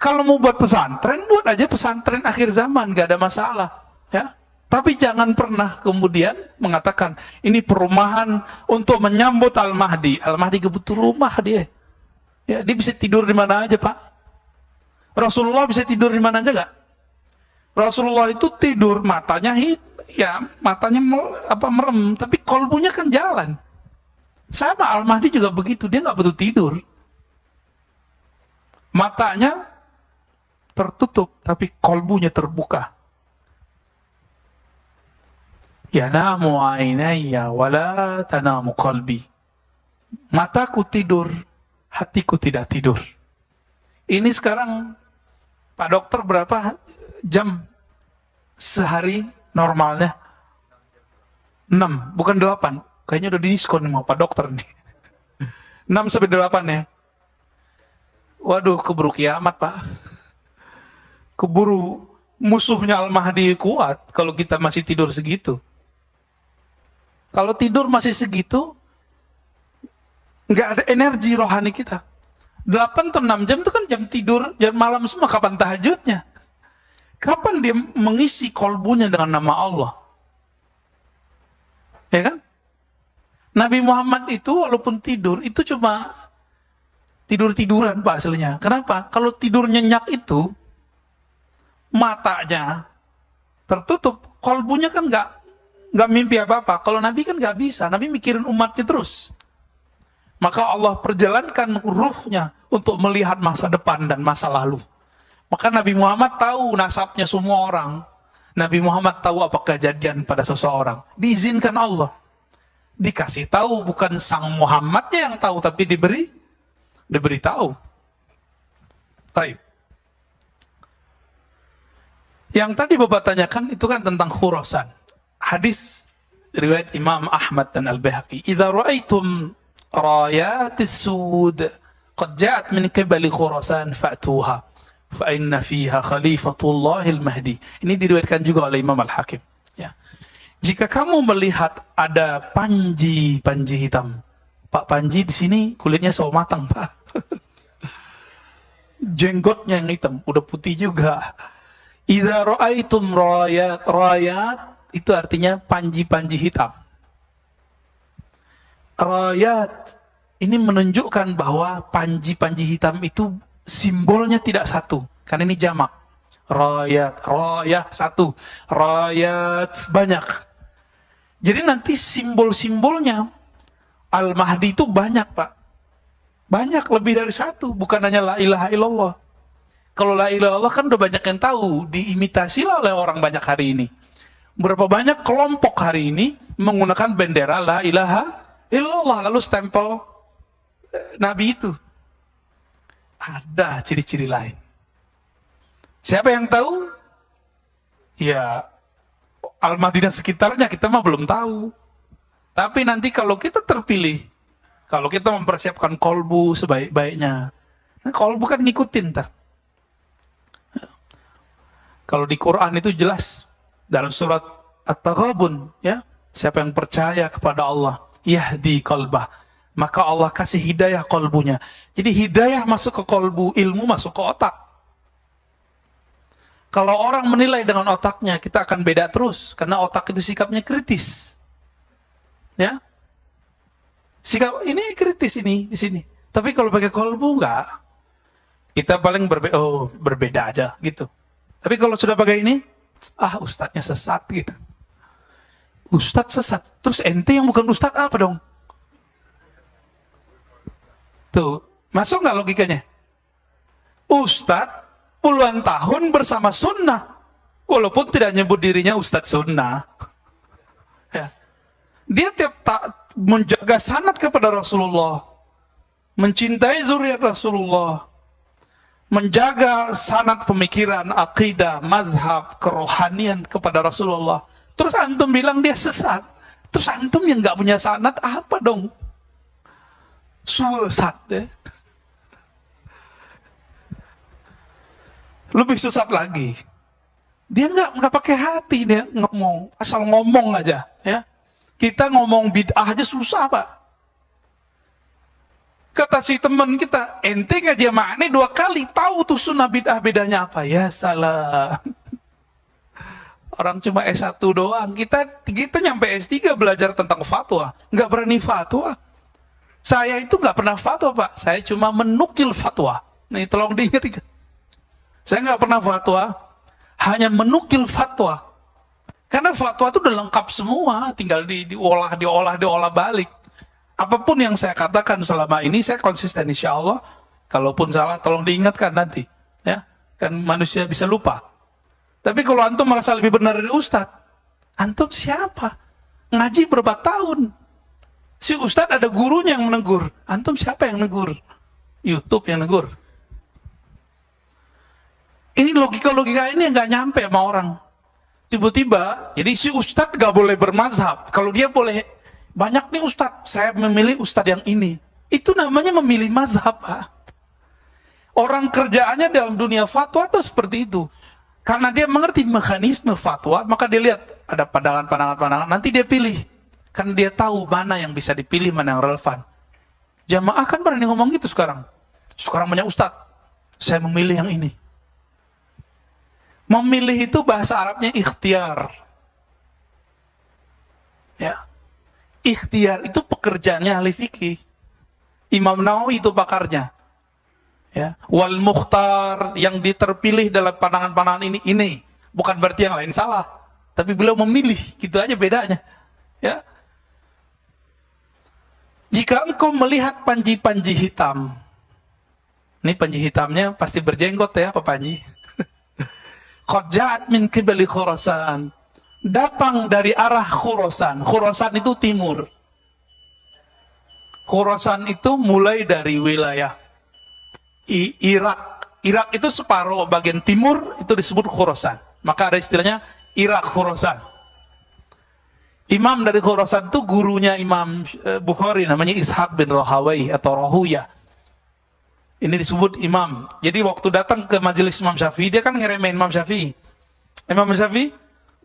Kalau mau buat pesantren, buat aja pesantren akhir zaman. Nggak ada masalah. Ya. Tapi jangan pernah kemudian mengatakan, ini perumahan untuk menyambut Al-Mahdi. Al-Mahdi kebutuh rumah dia. Ya, dia bisa tidur di mana aja, Pak. Rasulullah bisa tidur di mana aja nggak? Rasulullah itu tidur matanya merem, tapi kolbunya kan jalan. Sama Al-Mahdi juga begitu, dia nggak butuh tidur. Matanya tertutup, tapi kolbunya terbuka. Yanamu ainayya wala tanamu qalbi. Mataku tidur, hatiku tidak tidur. Ini sekarang Pak dokter berapa jam sehari normalnya? 6, bukan 8. Kayaknya udah didiskon sama Pak dokter nih. 6 sampai 8 ya. Waduh, keburu kiamat, Pak. Keburu musuhnya Al-Mahdi kuat kalau kita masih tidur segitu. Kalau tidur masih segitu, nggak ada energi rohani kita. 8 atau 6 jam itu kan jam tidur, jam malam semua. Kapan tahajudnya? Kapan dia mengisi kolbunya dengan nama Allah? Ya kan? Nabi Muhammad itu walaupun tidur, itu cuma tidur-tiduran, Pak, aslinya. Kenapa? Kalau tidur nyenyak itu, matanya tertutup, kolbunya kan nggak mimpi apa-apa. Kalau Nabi kan nggak bisa. Nabi mikirin umatnya terus. Maka Allah perjalankan ruhnya untuk melihat masa depan dan masa lalu. Maka Nabi Muhammad tahu nasabnya semua orang. Nabi Muhammad tahu apa kejadian pada seseorang. Diizinkan Allah. Dikasih tahu, bukan sang Muhammadnya yang tahu, tapi diberi tahu. Baik. Yang tadi Bapak tanyakan itu kan tentang Khurasan. Hadis riwayat Imam Ahmad dan Al-Baihaqi. Idza ra'aitum rayatis sud qad ja'at min qibali Khurasan fa'tuha fa inna fiha Khalifatullahil Mahdi. Ini diriwayatkan juga oleh Imam Al-Hakim, ya. Jika kamu melihat ada panji hitam, Pak Panji di sini kulitnya sawo matang, Pak. Jenggotnya yang hitam, udah putih juga. Iza ra'aitum rayat itu artinya panji hitam. Rayat ini menunjukkan bahwa panji hitam itu simbolnya tidak satu, karena ini jamak. Rayat satu, rayat banyak. Jadi nanti simbol-simbolnya Al-Mahdi itu banyak, Pak. Banyak, lebih dari satu, bukan hanya la ilaha illallah. Kalau la ilaha illallah kan udah banyak yang tahu, diimitasilah oleh orang banyak hari ini. Berapa banyak kelompok hari ini menggunakan bendera la ilaha illallah, lalu stempel Nabi itu. Ada ciri-ciri lain. Siapa yang tahu? Ya, Al-Mahdi dan sekitarnya kita mah belum tahu. Tapi nanti kalau kita terpilih, kalau kita mempersiapkan kolbu sebaik-baiknya, nah kolbu kan ngikutin ntar. Kalau di Quran itu jelas dalam surat At-Taghabun, ya, siapa yang percaya kepada Allah, yahdi qalbah, maka Allah kasih hidayah kolbunya. Jadi hidayah masuk ke kolbu, ilmu masuk ke otak. Kalau orang menilai dengan otaknya, kita akan beda terus, karena otak itu sikapnya kritis. Ya, sikap ini kritis ini di sini. Tapi kalau pakai kolbu enggak, kita paling berbeda aja gitu. Tapi kalau sudah pakai ini, ustadznya sesat gitu. Ustadz sesat, terus ente yang bukan ustadz apa dong? Tuh, masuk nggak logikanya? Ustadz puluhan tahun bersama sunnah, walaupun tidak nyebut dirinya ustadz sunnah. Ya. Dia tiap menjaga sanad kepada Rasulullah, mencintai zuriat Rasulullah, menjaga sanad pemikiran, akidah, mazhab, kerohanian kepada Rasulullah. Terus antum bilang dia sesat. Terus antum yang nggak punya sanad apa dong? Sesat ya. Lebih sesat lagi. Dia nggak pakai hati, dia ngomong, asal ngomong aja, ya. Kita ngomong bid'ah aja susah, Pak. Kata si teman kita, ente ngaji sama aneh 2 kali, tahu tuh sunnah bid'ah bedanya apa? Ya salah. Orang cuma S1 doang, kita nyampe S3 belajar tentang fatwa, nggak berani fatwa. Saya itu nggak pernah fatwa, Pak. Saya cuma menukil fatwa. Nih, tolong diingat. Saya nggak pernah fatwa, hanya menukil fatwa. Karena fatwa itu udah lengkap semua, tinggal diolah balik. Apapun yang saya katakan selama ini, saya konsisten insya Allah. Kalaupun salah, tolong diingatkan nanti. Ya, kan manusia bisa lupa. Tapi kalau antum merasa lebih benar dari ustadz, antum siapa? Ngaji berapa tahun? Si ustadz ada gurunya yang menegur. Antum siapa yang negur? YouTube yang negur. Ini logika-logika ini yang gak nyampe sama orang. Tiba-tiba, jadi si ustadz gak boleh bermazhab. Kalau dia boleh, banyak nih ustadz, saya memilih ustadz yang ini. Itu namanya memilih mazhab, Pak. Orang kerjaannya dalam dunia fatwa itu seperti itu. Karena dia mengerti mekanisme fatwa, maka dia lihat ada pandangan-pandangan, nanti dia pilih. Karena dia tahu mana yang bisa dipilih, mana yang relevan. Jamaah kan berani ngomong gitu sekarang. Sekarang banyak ustadz, saya memilih yang ini. Memilih itu bahasa Arabnya ikhtiar. Ya. Ikhtiar itu pekerjaannya ahli fikih. Imam Nawawi itu pakarnya. Ya. Wal mukhtar, yang diterpilih dalam pandangan-pandangan ini. Bukan berarti yang lain salah. Tapi beliau memilih, gitu aja bedanya. Ya. Jika engkau melihat panji-panji hitam, ini panji hitamnya pasti berjenggot ya Pak Panji. Qad ja'at min qibali Khurasan, datang dari arah Khurasan. Khurasan itu timur. Khurasan itu mulai dari wilayah Irak. Irak itu separuh bagian timur, itu disebut Khurasan. Maka ada istilahnya Irak Khurasan. Imam dari Khurasan itu gurunya Imam Bukhari, namanya Ishaq bin Rahawai atau Rahuya. Ini disebut imam. Jadi waktu datang ke majelis Imam Syafi'i, dia kan ngeremehin Imam Syafi'i. Imam Syafi'i,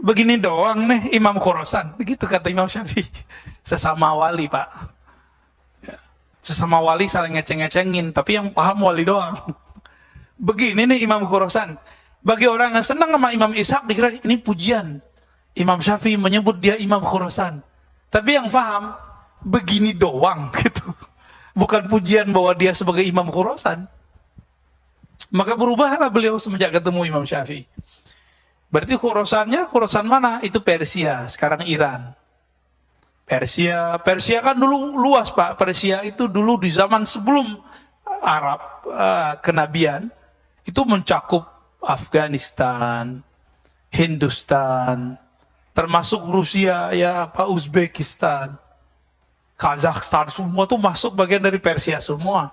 begini doang nih Imam Khurasan. Begitu kata Imam Syafi'i. Sesama wali, Pak. Sesama wali saling ngeceng-ngecengin, tapi yang paham wali doang. Begini nih Imam Khurasan. Bagi orang yang senang sama Imam Ishaq, dikira ini pujian. Imam Syafi'i menyebut dia Imam Khurasan. Tapi yang paham, begini doang gitu. Bukan pujian bahwa dia sebagai Imam Khurasan. Maka berubahlah beliau semenjak ketemu Imam Syafi'i. Berarti Khurasan mana? Itu Persia, sekarang Iran. Persia kan dulu luas, Pak. Persia itu dulu di zaman sebelum Arab kenabian itu mencakup Afghanistan, Hindustan, termasuk Rusia, ya, Uzbekistan, Kazakhstan, semua tuh masuk bagian dari Persia semua.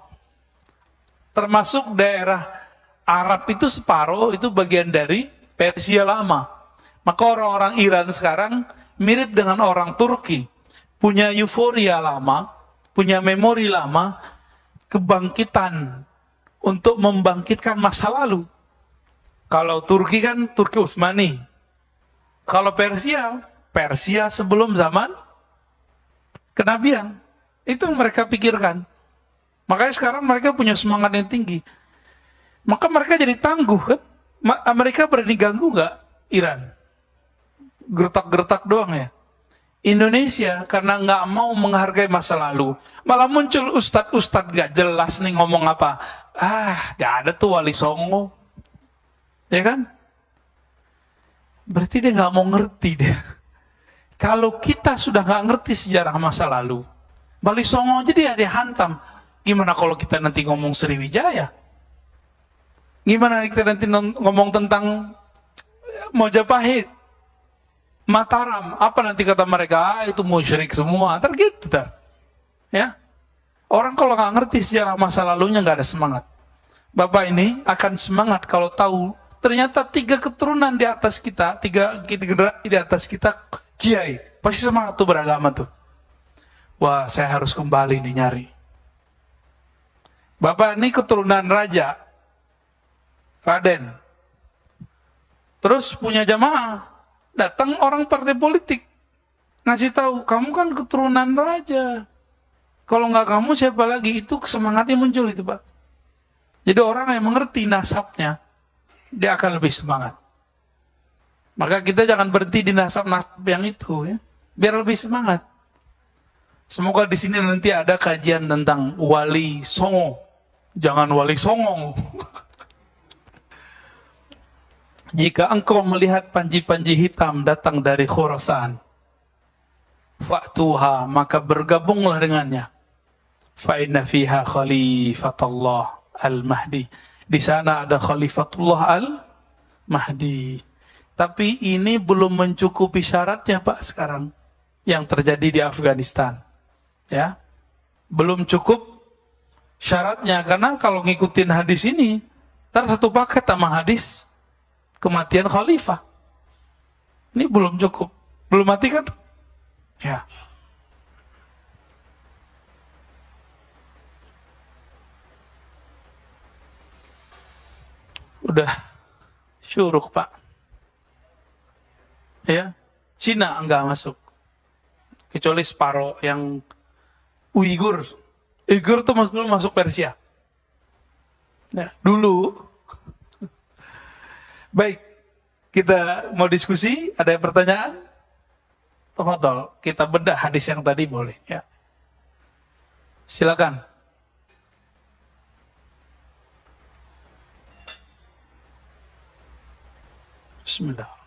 Termasuk daerah Arab itu separuh, itu bagian dari Persia lama. Maka orang-orang Iran sekarang mirip dengan orang Turki. Punya euforia lama, punya memori lama, kebangkitan untuk membangkitkan masa lalu. Kalau Turki kan Turki Utsmani. Kalau Persia sebelum zaman kenabian. Itu mereka pikirkan. Makanya sekarang mereka punya semangat yang tinggi. Maka mereka jadi tangguh kan. Amerika berani ganggu nggak Iran? Gertak-gertak doang ya. Indonesia karena nggak mau menghargai masa lalu, malah muncul ustadz-ustadz nggak jelas nih ngomong apa. Nggak ada tuh Wali Songo. Ya kan? Berarti dia nggak mau ngerti deh. Kalau kita sudah nggak ngerti sejarah masa lalu, Wali Songo aja dia dihantam. Gimana kalau kita nanti ngomong Sriwijaya? Gimana kita nanti ngomong tentang Mojapahit, Mataram? Apa nanti kata mereka? Itu musyrik semua. Ntar gitu tar. Ya. Orang kalau nggak ngerti sejarah masa lalunya nggak ada semangat. Bapak ini akan semangat kalau tahu ternyata 3 keturunan di atas kita, 3 generasi di atas kita kiai. Pasti semangat tuh beragama tuh. Wah, saya harus kembali nih nyari. Bapak ini keturunan raja, Raden. Terus punya jamaah. Datang orang partai politik. Ngasih tahu, kamu kan keturunan raja. Kalau nggak kamu siapa lagi? Itu semangatnya muncul itu, Pak. Jadi orang yang mengerti nasabnya, dia akan lebih semangat. Maka kita jangan berhenti di nasab-nasab yang itu, ya. Biar lebih semangat. Semoga di sini nanti ada kajian tentang Wali Songo. Jangan Wali Songong. Jika engkau melihat panji-panji hitam datang dari Khurasan, fa'tuha, maka bergabunglah dengannya. Fa'inna fiha khalifatullah al-Mahdi. Di sana ada khalifatullah al-Mahdi. Tapi ini belum mencukupi syaratnya, Pak, sekarang yang terjadi di Afghanistan. Ya. Belum cukup syaratnya, karena kalau ngikutin hadis ini, ntar satu paket sama hadis kematian khalifah. Ini belum cukup. Belum mati kan? Ya. Udah syuruk, Pak. Ya. Cina enggak masuk. Kecuali separuh yang Uighur. Uighur tuh belum masuk Persia. Nah, dulu. Baik, kita mau diskusi, ada yang pertanyaan? Tafadhol, kita bedah hadis yang tadi boleh, ya. Silakan. Bismillah.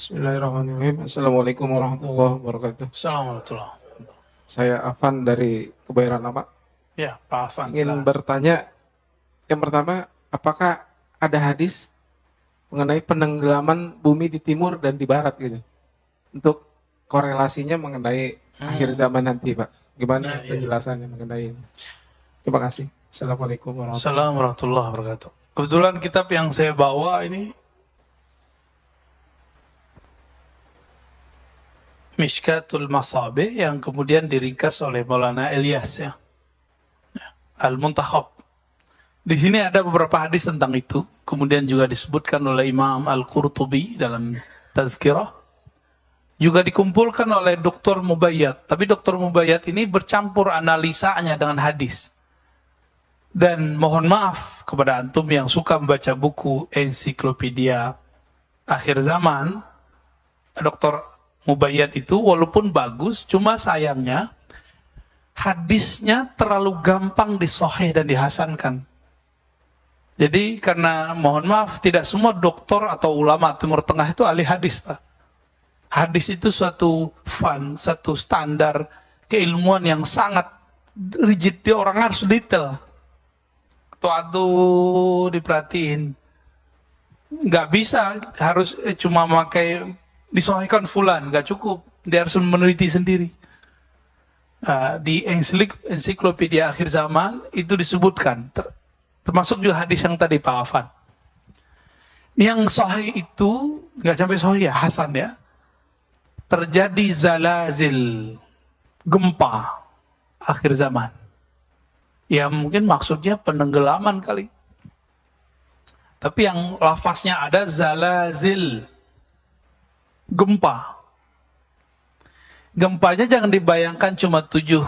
Bismillahirrahmanirrahim. Assalamualaikum warahmatullahi wabarakatuh. Assalamualaikum. Saya Afan dari Kebayoran Lama. Ya, Pak Afan. Ingin bertanya, yang pertama, apakah ada hadis mengenai penenggelaman bumi di timur dan di barat gitu? Untuk korelasinya mengenai akhir zaman nanti, Pak. Gimana penjelasannya mengenai ini? Terima kasih. Assalamualaikum warahmatullahi wabarakatuh. Kebetulan kitab yang saya bawa ini Mishkatul Masabih yang kemudian diringkas oleh Maulana Ilyas ya. Al-Muntakhab. Di sini ada beberapa hadis tentang itu. Kemudian juga disebutkan oleh Imam Al-Qurtubi dalam Tazkirah. Juga dikumpulkan oleh Dr. Mubayyad. Tapi Dr. Mubayyad ini bercampur analisanya dengan hadis. Dan mohon maaf kepada antum yang suka membaca buku ensiklopedia akhir zaman, Dr. Mubayyad itu walaupun bagus, cuma sayangnya hadisnya terlalu gampang disahih dan dihasankan. Jadi karena mohon maaf tidak semua doktor atau ulama Timur Tengah itu ahli hadis, Pak. Hadis itu suatu satu standar keilmuan yang sangat rigid, dia orang harus detail. Tuh diperhatiin. Nggak bisa harus cuma memakai disahihkan fulan, nggak cukup. Dia harus meneliti sendiri. Di ensiklopedia akhir zaman itu disebutkan, termasuk juga hadis yang tadi Pak Afan. Yang sahih itu nggak sampai sahih ya, hasan ya. Terjadi zalazil, gempa akhir zaman. Ya mungkin maksudnya penenggelaman kali. Tapi yang lafaznya ada zalazil, gempa. Gempanya jangan dibayangkan cuma 7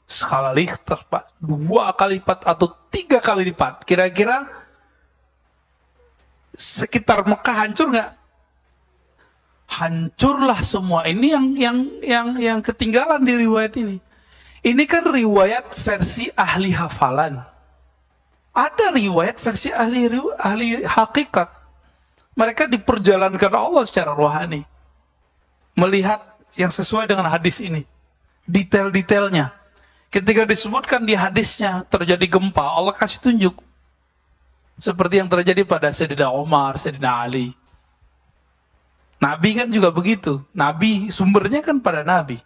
skala Richter, Pak. 2 kali lipat atau 3 kali lipat. Kira-kira sekitar Mekah hancur nggak? Hancurlah semua. Ini yang ketinggalan di riwayat ini. Ini kan riwayat versi ahli hafalan. Ada riwayat versi ahli hakikat. Mereka diperjalankan Allah secara rohani. Melihat yang sesuai dengan hadis ini. Detail-detailnya. Ketika disebutkan di hadisnya terjadi gempa, Allah kasih tunjuk. Seperti yang terjadi pada Sayyidina Umar, Sayyidina Ali. Nabi kan juga begitu. Nabi, sumbernya kan pada Nabi.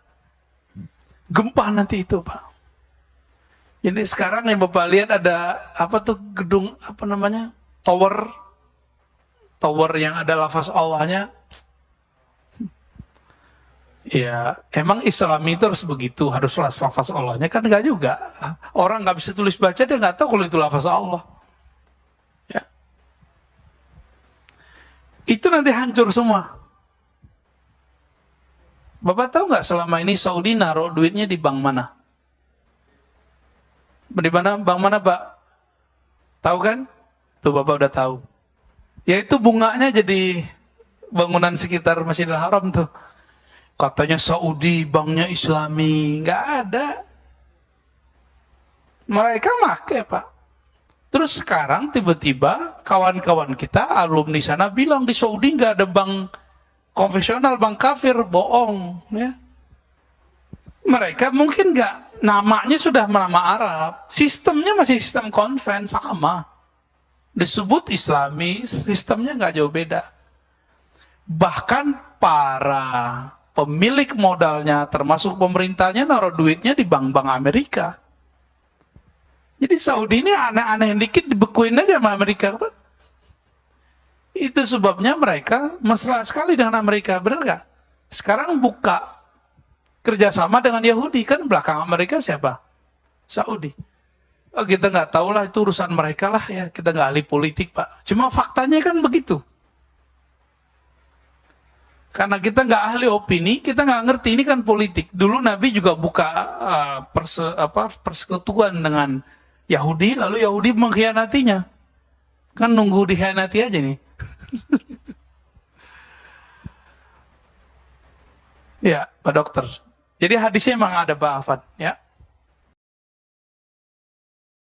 Gempa nanti itu, Pak. Jadi sekarang yang Bapak lihat ada apa tuh gedung apa namanya? Tower yang ada lafaz Allahnya. Ya, emang Islam itu harus begitu, harus lafaz Allahnya kan enggak juga. Orang nggak bisa tulis baca dia nggak tahu kalau itu lafaz Allah. Ya. Itu nanti hancur semua. Bapak tahu nggak selama ini Saudi naruh duitnya di bank mana? Di mana? Bank mana, Pak? Tahu kan? Tuh Bapak udah tahu. Yaitu bunganya jadi bangunan sekitar Masjidil Haram tuh. Katanya Saudi banknya Islami, nggak ada. Mereka make, Pak. Terus sekarang tiba-tiba kawan-kawan kita alumni sana bilang di Saudi nggak ada bank konvensional, bank kafir, bohong. Ya. Mereka mungkin nggak, namanya sudah nama Arab, sistemnya masih sistem konven sama. Disebut Islami, sistemnya nggak jauh beda. Bahkan para pemilik modalnya, termasuk pemerintahnya, naruh duitnya di bank-bank Amerika. Jadi Saudi ini aneh-aneh dikit dibekuin aja sama Amerika, Pak. Itu sebabnya mereka mesra sekali dengan Amerika, benar nggak? Sekarang buka kerjasama dengan Yahudi, kan belakang Amerika siapa? Saudi. Oh, kita nggak tahu lah, itu urusan mereka lah ya. Kita nggak ahli politik, Pak. Cuma faktanya kan begitu. Karena kita nggak ahli opini, kita nggak ngerti, ini kan politik. Dulu Nabi juga buka persekutuan dengan Yahudi, lalu Yahudi mengkhianatinya. Kan nunggu dikhianati aja nih. Ya, Pak Dokter. Jadi hadisnya memang ada Pak Afan, ya.